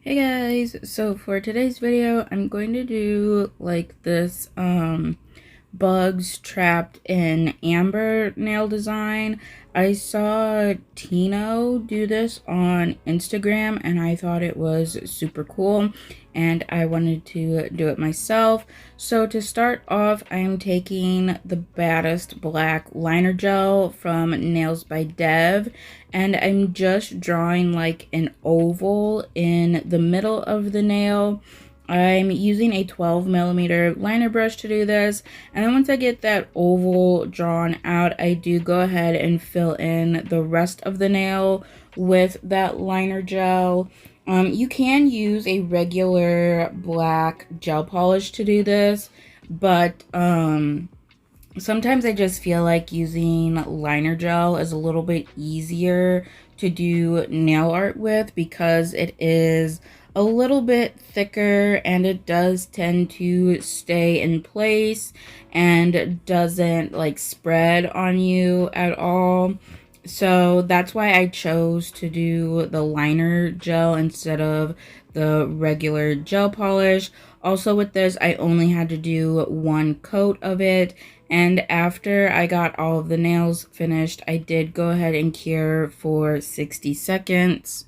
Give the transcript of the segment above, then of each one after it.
Hey guys, so for today's video, I'm going to do like this bugs trapped in amber nail design. I saw Tino do this on Instagram and I thought it was super cool and I wanted to do it myself. So to start off, I'm taking the Baddest Black Liner Gel from Nails by Dev and I'm just drawing like an oval in the middle of the nail. I'm using a 12mm liner brush to do this, and then once I get that oval drawn out, I do go ahead and fill in the rest of the nail with that liner gel. You can use a regular black gel polish to do this, but sometimes I just feel like using liner gel is a little bit easier to do nail art with because it is a little bit thicker and it does tend to stay in place and doesn't like spread on you at all. So that's why I chose to do the liner gel instead of the regular gel polish. Also with this, I only had to do one coat of it. And after I got all of the nails finished, I did go ahead and cure for 60 seconds.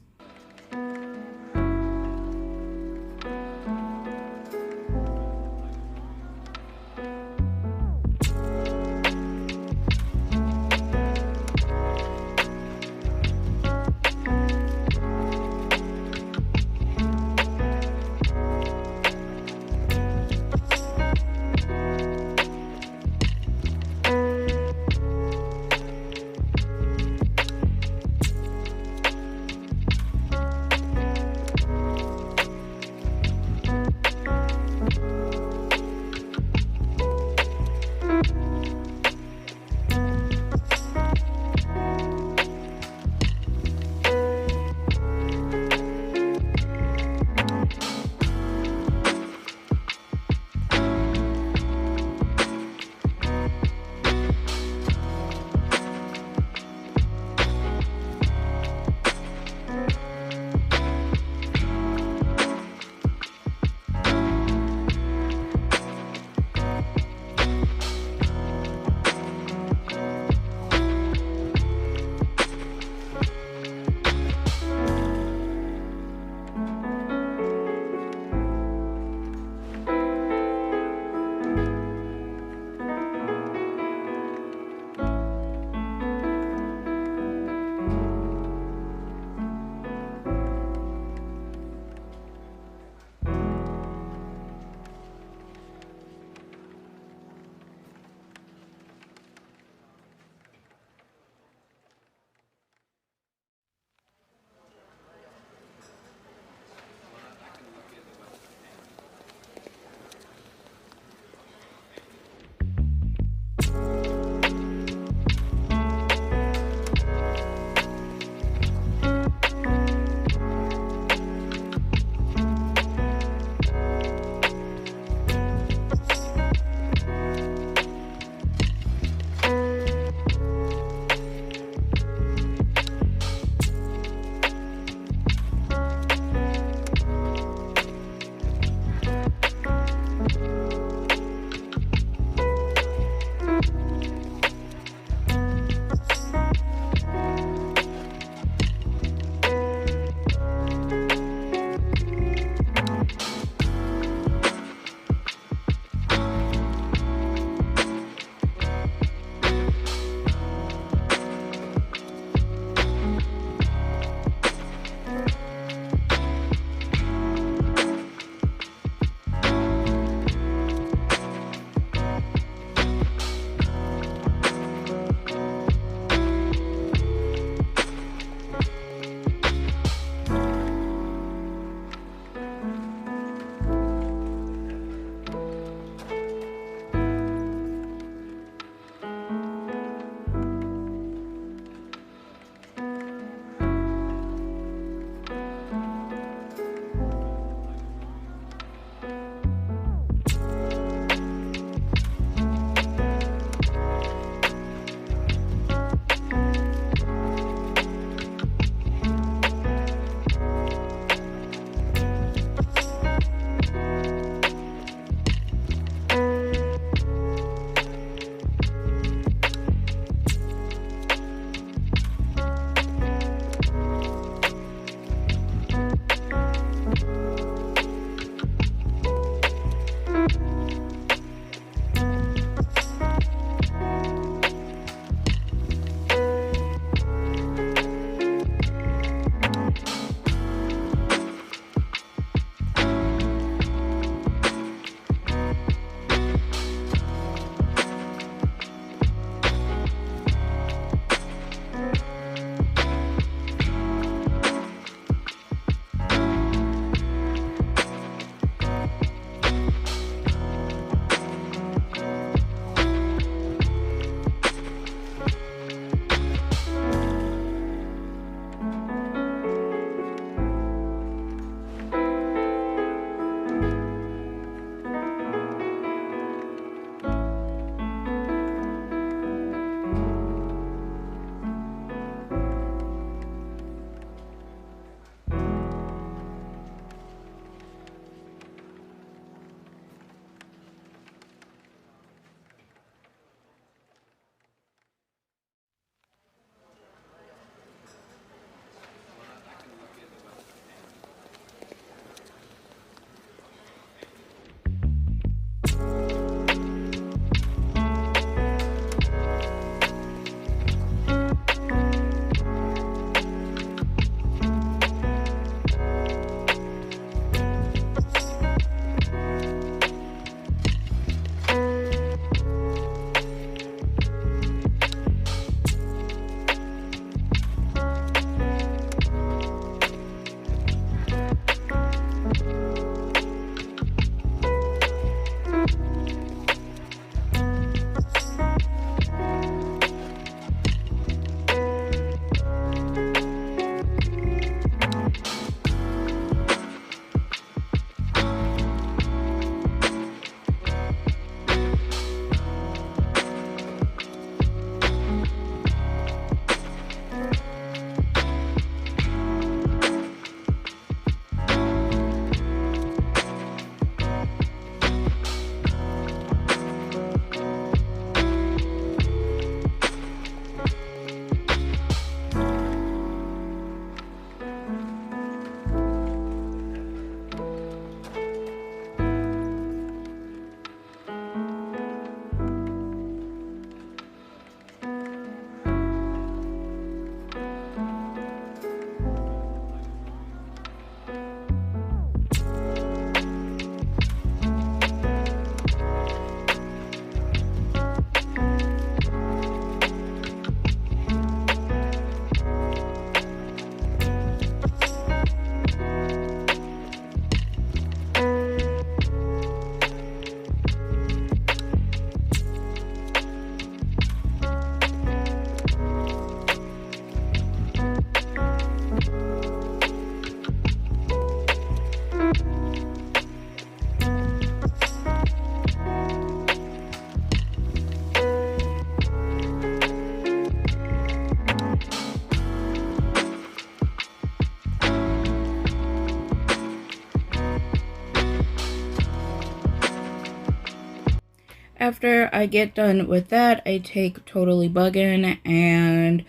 after I get done with that, I take Totally Buggin' and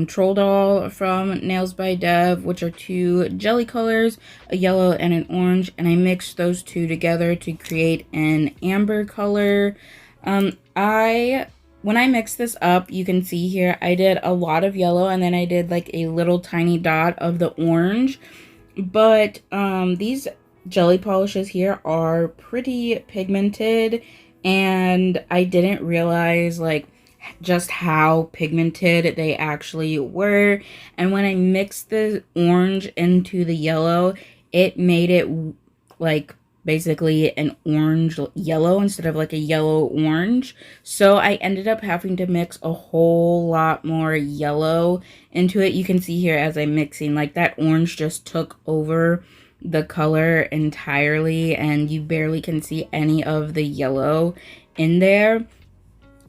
Troll Doll from Nails by Dev, which are two jelly colors, a yellow and an orange, and I mix those two together to create an amber color. When I mix this up, you can see here, I did a lot of yellow and then I did like a little tiny dot of the orange. But these jelly polishes here are pretty pigmented, and I didn't realize like just how pigmented they actually were. And when I mixed the orange into the yellow, it made it like basically an orange yellow instead of like a yellow orange. So I ended up having to mix a whole lot more yellow into it. You can see here as I'm mixing, like that orange just took over the color entirely and you barely can see any of the yellow in there.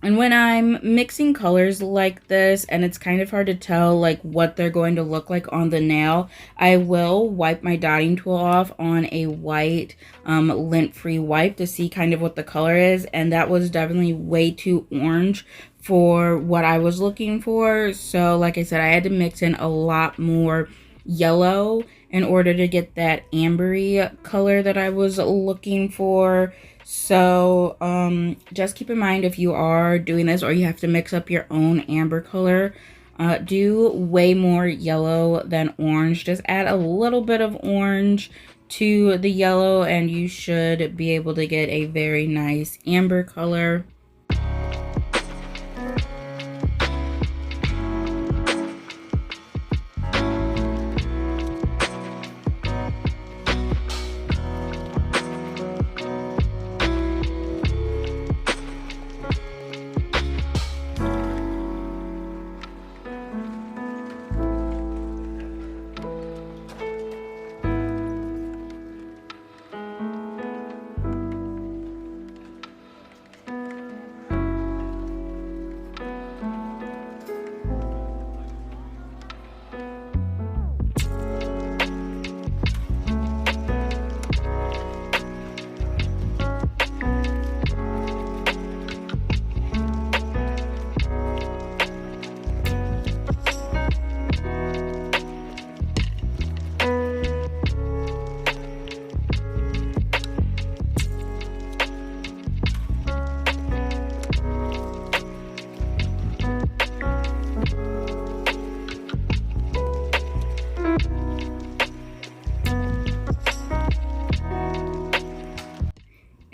And when I'm mixing colors like this and it's kind of hard to tell like what they're going to look like on the nail, I will wipe my dotting tool off on a white lint-free wipe to see kind of what the color is. And that was definitely way too orange for what I was looking for. So like I said, I had to mix in a lot more yellow in order to get that ambery color that I was looking for. So just keep in mind, if you are doing this or you have to mix up your own amber color, do way more yellow than orange. Just add a little bit of orange to the yellow and you should be able to get a very nice amber color.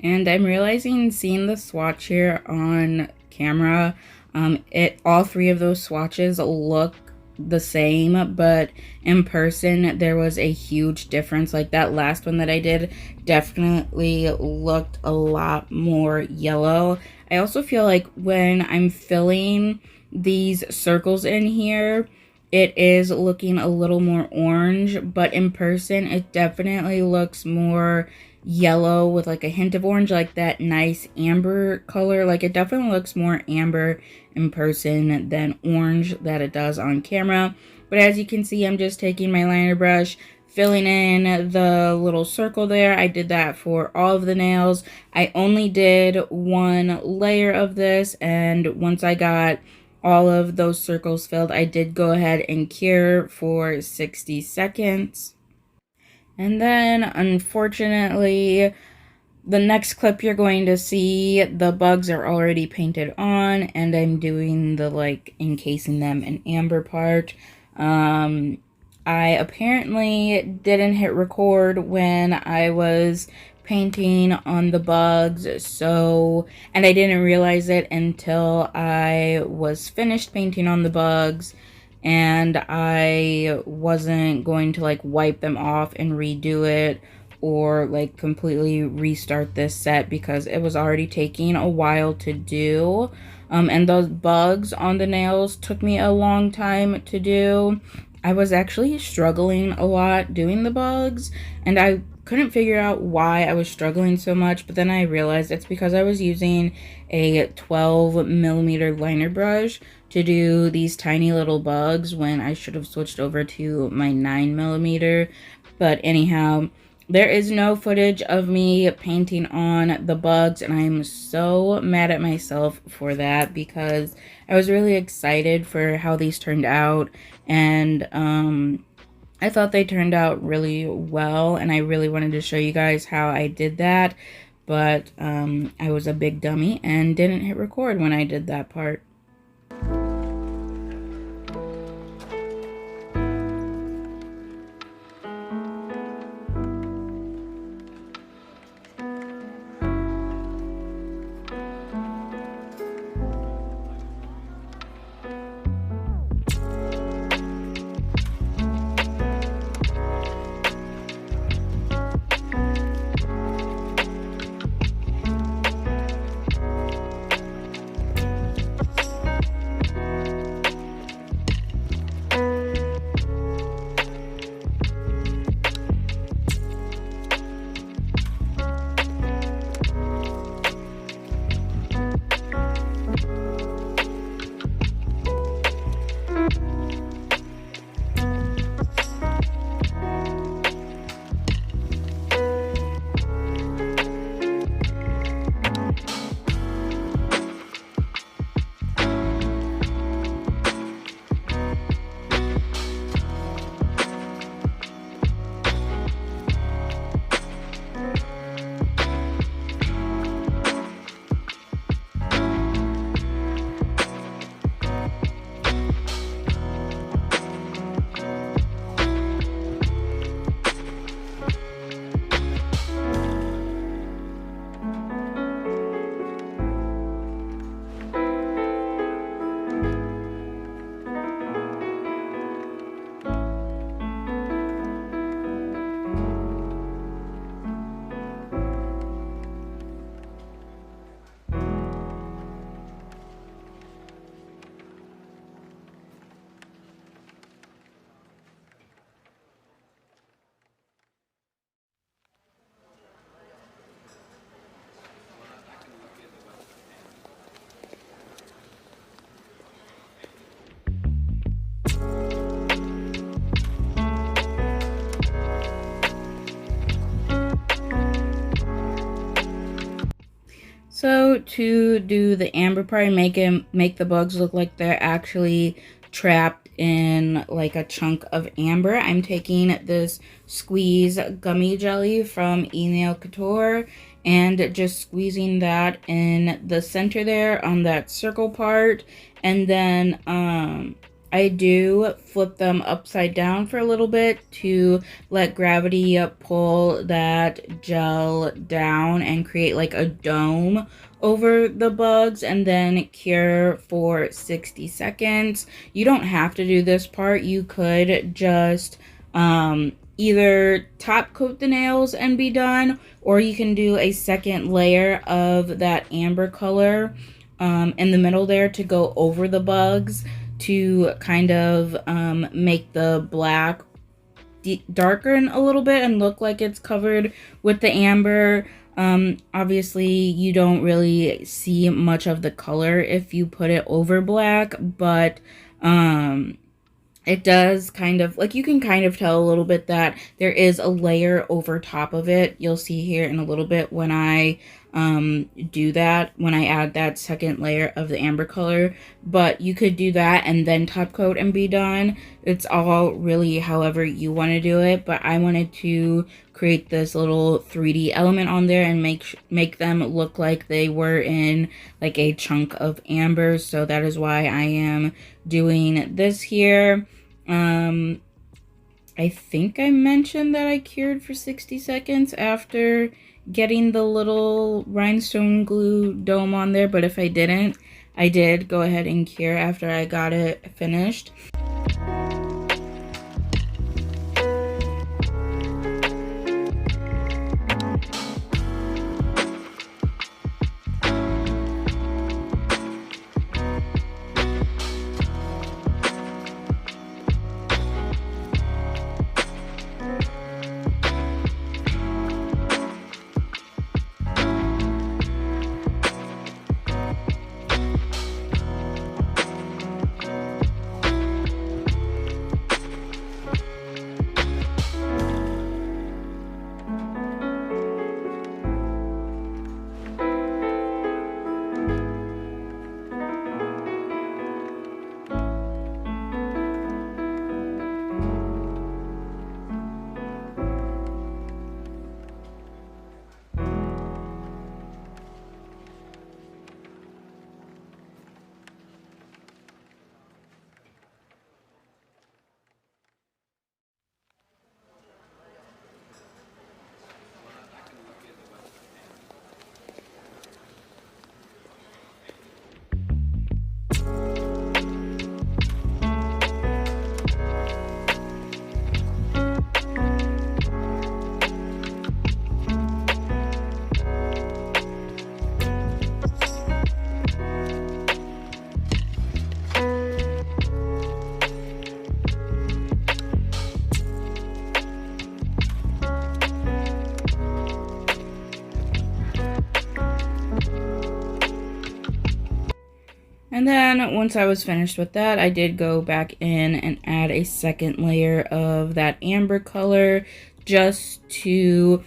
And I'm realizing, seeing the swatch here on camera, all three of those swatches look the same, but in person there was a huge difference. Like that last one that I did definitely looked a lot more yellow. I also feel like when I'm filling these circles in here, it is looking a little more orange, but in person it definitely looks more yellow with like a hint of orange, like that nice amber color. Like it definitely looks more amber in person than orange that it does on camera. But as you can see, I'm just taking my liner brush, filling in the little circle there. I did that for all of the nails. I only did one layer of this, and once I got all of those circles filled, I did go ahead and cure for 60 seconds. And then, unfortunately, the next clip you're going to see, the bugs are already painted on, and I'm doing the, like, encasing them in amber part. I apparently didn't hit record when I was painting on the bugs, and I didn't realize it until I was finished painting on the bugs, and I wasn't going to like wipe them off and redo it or like completely restart this set because it was already taking a while to do. And those bugs on the nails took me a long time to do. I was actually struggling a lot doing the bugs, and I couldn't figure out why I was struggling so much, but then I realized it's because I was using a 12mm liner brush to do these tiny little bugs when I should have switched over to my 9mm. But anyhow, there is no footage of me painting on the bugs, and I'm so mad at myself for that because I was really excited for how these turned out, and I thought they turned out really well, and I really wanted to show you guys how I did that, but I was a big dummy and didn't hit record when I did that part. So to do the amber part and make the bugs look like they're actually trapped in like a chunk of amber, I'm taking this squeeze gummy jelly from Nail Couture and just squeezing that in the center there on that circle part, and then I do flip them upside down for a little bit to let gravity pull that gel down and create like a dome over the bugs, and then cure for 60 seconds. You don't have to do this part. You could just either top coat the nails and be done, or you can do a second layer of that amber color in the middle there to go over the bugs to kind of make the black darken a little bit and look like it's covered with the amber. Obviously you don't really see much of the color if you put it over black, but it does kind of, like, you can kind of tell a little bit that there is a layer over top of it. You'll see here in a little bit when I do that, when I add that second layer of the amber color. But you could do that and then top coat and be done. It's all really however you want to do it, but I wanted to create this little 3D element on there and make them look like they were in like a chunk of amber. So that is why I am doing this here. I think I mentioned that I cured for 60 seconds after getting the little rhinestone glue dome on there, but if I didn't, I did go ahead and cure after I got it finished. And then once I was finished with that, I did go back in and add a second layer of that amber color just to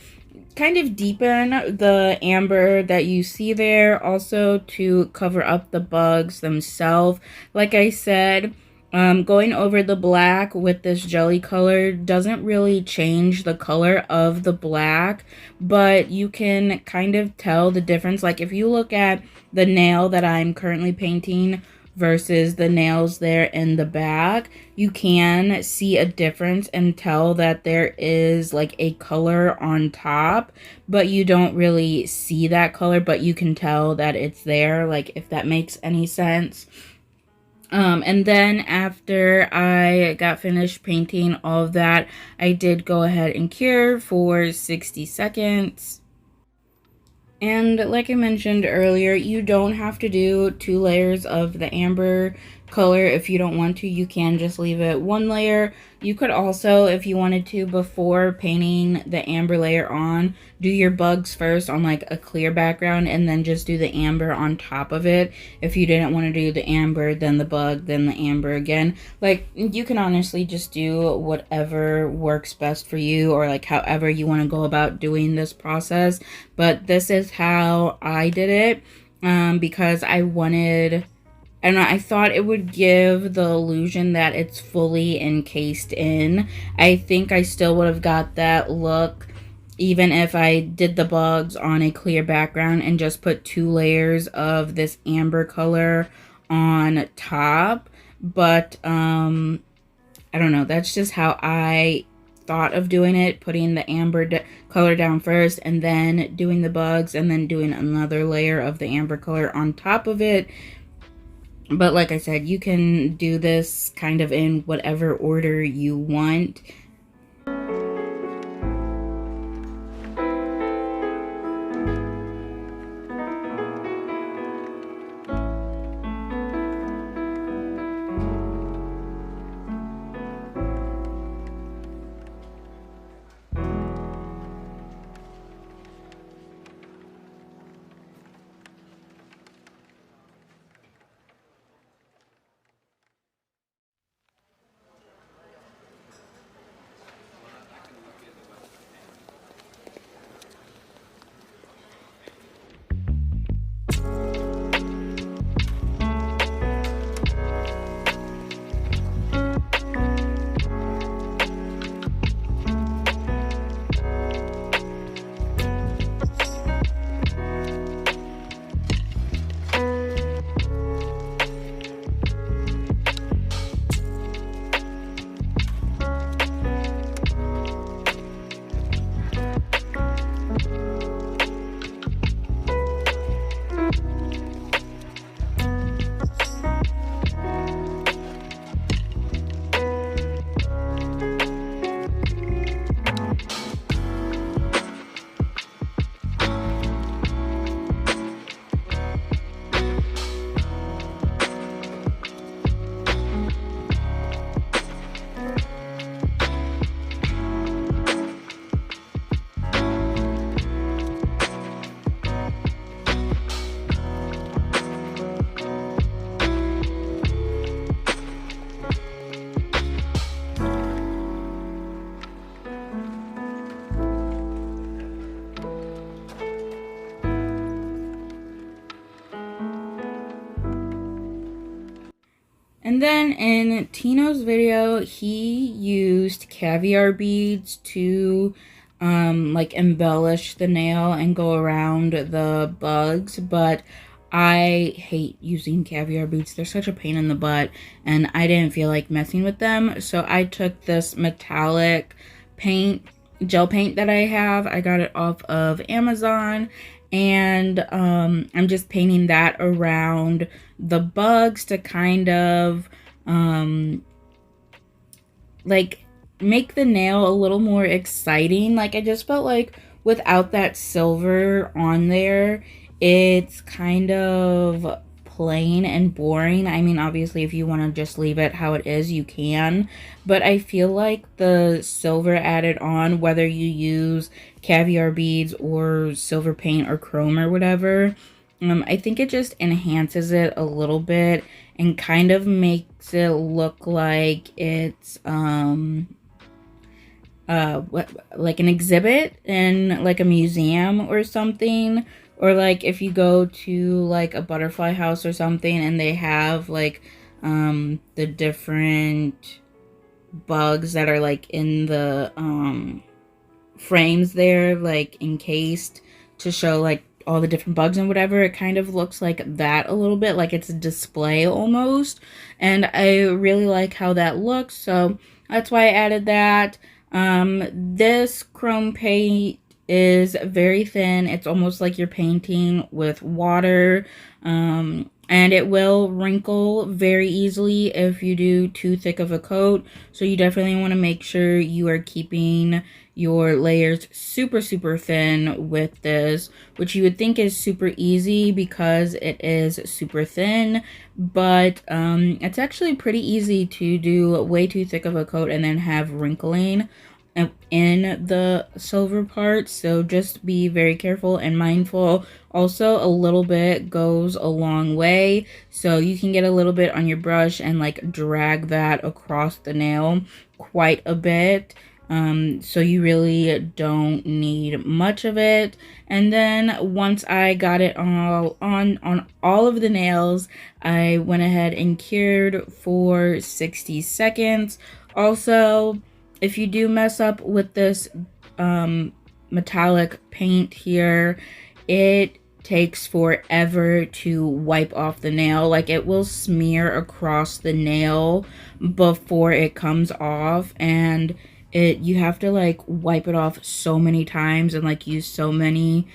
kind of deepen the amber that you see there, also to cover up the bugs themselves. Like I said, going over the black with this jelly color doesn't really change the color of the black, but you can kind of tell the difference. Like if you look at the nail that I'm currently painting versus the nails there in the back, you can see a difference and tell that there is like a color on top, but you don't really see that color, but you can tell that it's there, like if that makes any sense. And then after I got finished painting all of that, I did go ahead and cure for 60 seconds. And like I mentioned earlier, you don't have to do 2 layers of the amber color. If you don't want to, you can just leave it 1 layer. You could also, if you wanted to, before painting the amber layer on, do your bugs first on like a clear background and then just do the amber on top of it. If you didn't want to do the amber, then the bug, then the amber again. Like, you can honestly just do whatever works best for you, or like however you want to go about doing this process. But this is how I did it, because I wanted, and I thought it would give the illusion that it's fully encased in. I think I still would have got that look even if I did the bugs on a clear background and just put 2 layers of this amber color on top. But I don't know, that's just how I thought of doing it, putting the amber color down first and then doing the bugs and then doing another layer of the amber color on top of it. But like I said, you can do this kind of in whatever order you want. And then in Tino's video, he used caviar beads to like embellish the nail and go around the bugs, but I hate using caviar beads. They're such a pain in the butt, and I didn't feel like messing with them. So I took this metallic paint, gel paint that I have. I got it off of Amazon, and I'm just painting that around the bugs to kind of like make the nail a little more exciting. Like, I just felt like without that silver on there, it's kind of plain and boring. I mean, obviously, if you want to just leave it how it is, you can. But I feel like the silver added on, whether you use caviar beads or silver paint or chrome or whatever, I think it just enhances it a little bit and kind of makes it look like it's like an exhibit in like a museum or something, or like if you go to like a butterfly house or something and they have like the different bugs that are like in the frames there, like encased to show like all the different bugs and whatever. It kind of looks like that a little bit, like it's a display almost, and I really like how that looks, so that's why I added that. This chrome paint is very thin. It's almost like you're painting with water, and it will wrinkle very easily if you do too thick of a coat, so you definitely want to make sure you are keeping your layers super thin with this, which you would think is super easy because it is super thin, but it's actually pretty easy to do way too thick of a coat and then have wrinkling in the silver parts, so just be very careful and mindful. Also, a little bit goes a long way, so you can get a little bit on your brush and like drag that across the nail quite a bit. So you really don't need much of it. And then once I got it all on all of the nails, I went ahead and cured for 60 seconds. Also, if you do mess up with this metallic paint here, it takes forever to wipe off the nail. Like, it will smear across the nail before it comes off, and you have to like wipe it off so many times and like use so many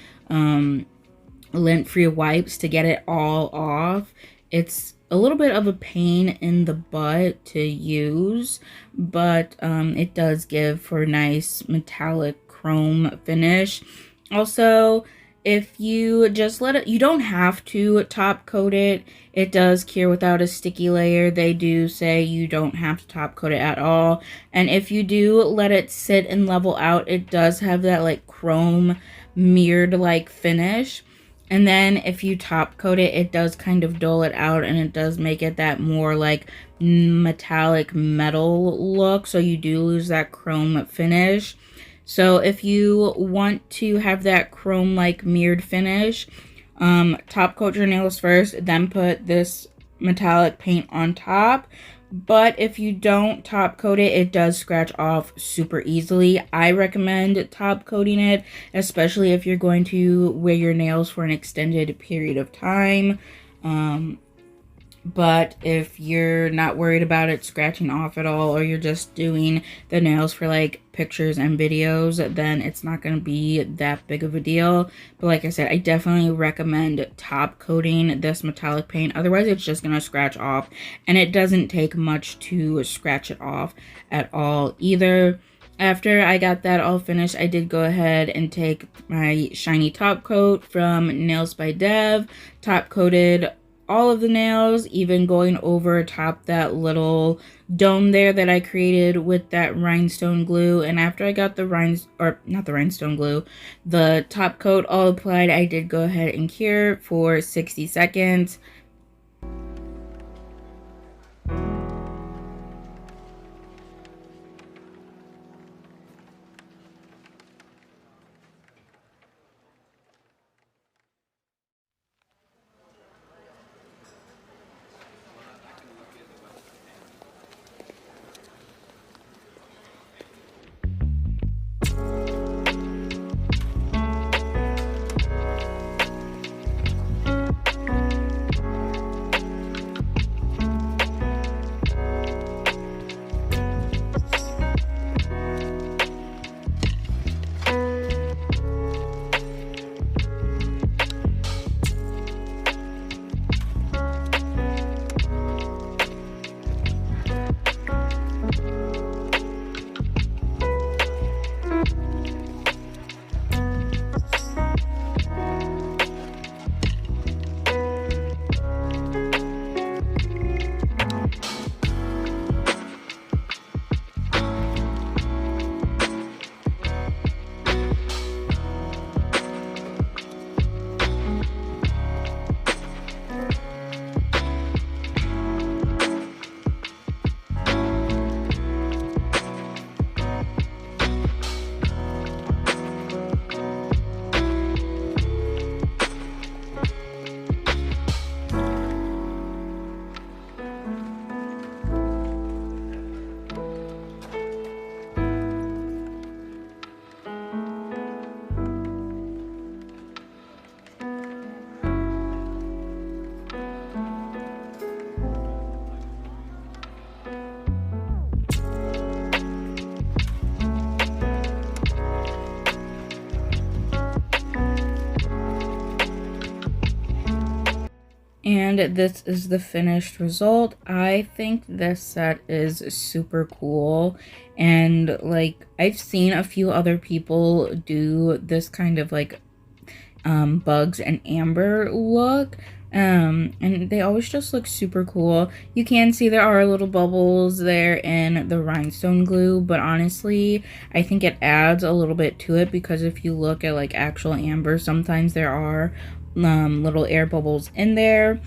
lint-free wipes to get it all off. It's a little bit of a pain in the butt to use, but it does give for a nice metallic chrome finish. Also, if you just let it, you don't have to top coat it. It does cure without a sticky layer. They do say you don't have to top coat it at all. And if you do let it sit and level out, it does have that like chrome mirrored like finish. And then if you top coat it, it does kind of dull it out, and it does make it that more like metallic metal look. So you do lose that chrome finish. So if you want to have that chrome like mirrored finish, top coat your nails first, then put this metallic paint on top. But if you don't top coat it, it does scratch off super easily. I recommend top coating it, especially if you're going to wear your nails for an extended period of time. But if you're not worried about it scratching off at all, or you're just doing the nails for like pictures and videos, then it's not going to be that big of a deal. But like I said, I definitely recommend top coating this metallic paint. Otherwise, it's just going to scratch off, and it doesn't take much to scratch it off at all either. After I got that all finished, I did go ahead and take my shiny top coat from Nails by Dev, top coated all of the nails, even going over top that little dome there that I created with that rhinestone glue. And after I got the the top coat all applied, I did go ahead and cure for 60 seconds. and this is the finished result. I think this set is super cool, and like I've seen a few other people do this kind of like bugs and amber look, and they always just look super cool. You can see there are little bubbles there in the rhinestone glue, but honestly I think it adds a little bit to it, because if you look at like actual amber, sometimes there are little air bubbles in there.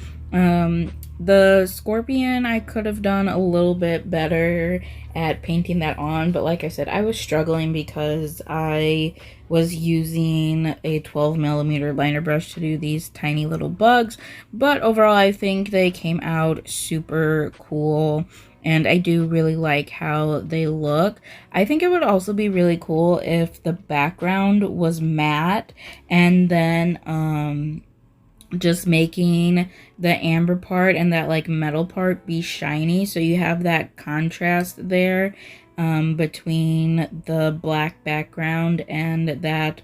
The scorpion, I could have done a little bit better at painting that on, but like I said, I was struggling because I was using a 12mm liner brush to do these tiny little bugs. But overall, I think they came out super cool, and I do really like how they look. I think it would also be really cool if the background was matte, and then just making the amber part and that like metal part be shiny, so you have that contrast there between the black background and that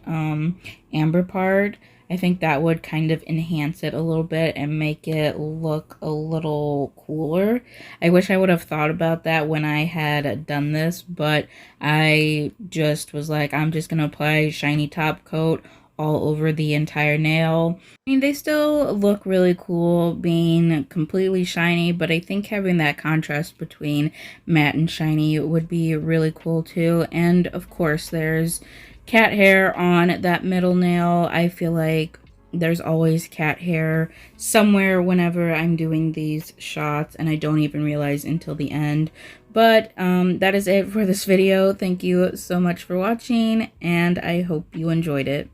amber part. I think that would kind of enhance it a little bit and make it look a little cooler. I wish I would have thought about that when I had done this, but I just was like, I'm just gonna apply shiny top coat all over the entire nail. I mean, they still look really cool being completely shiny, but I think having that contrast between matte and shiny would be really cool too. And of course, there's cat hair on that middle nail. I feel like there's always cat hair somewhere whenever I'm doing these shots, and I don't even realize until the end. But that is it for this video. Thank you so much for watching, and I hope you enjoyed it.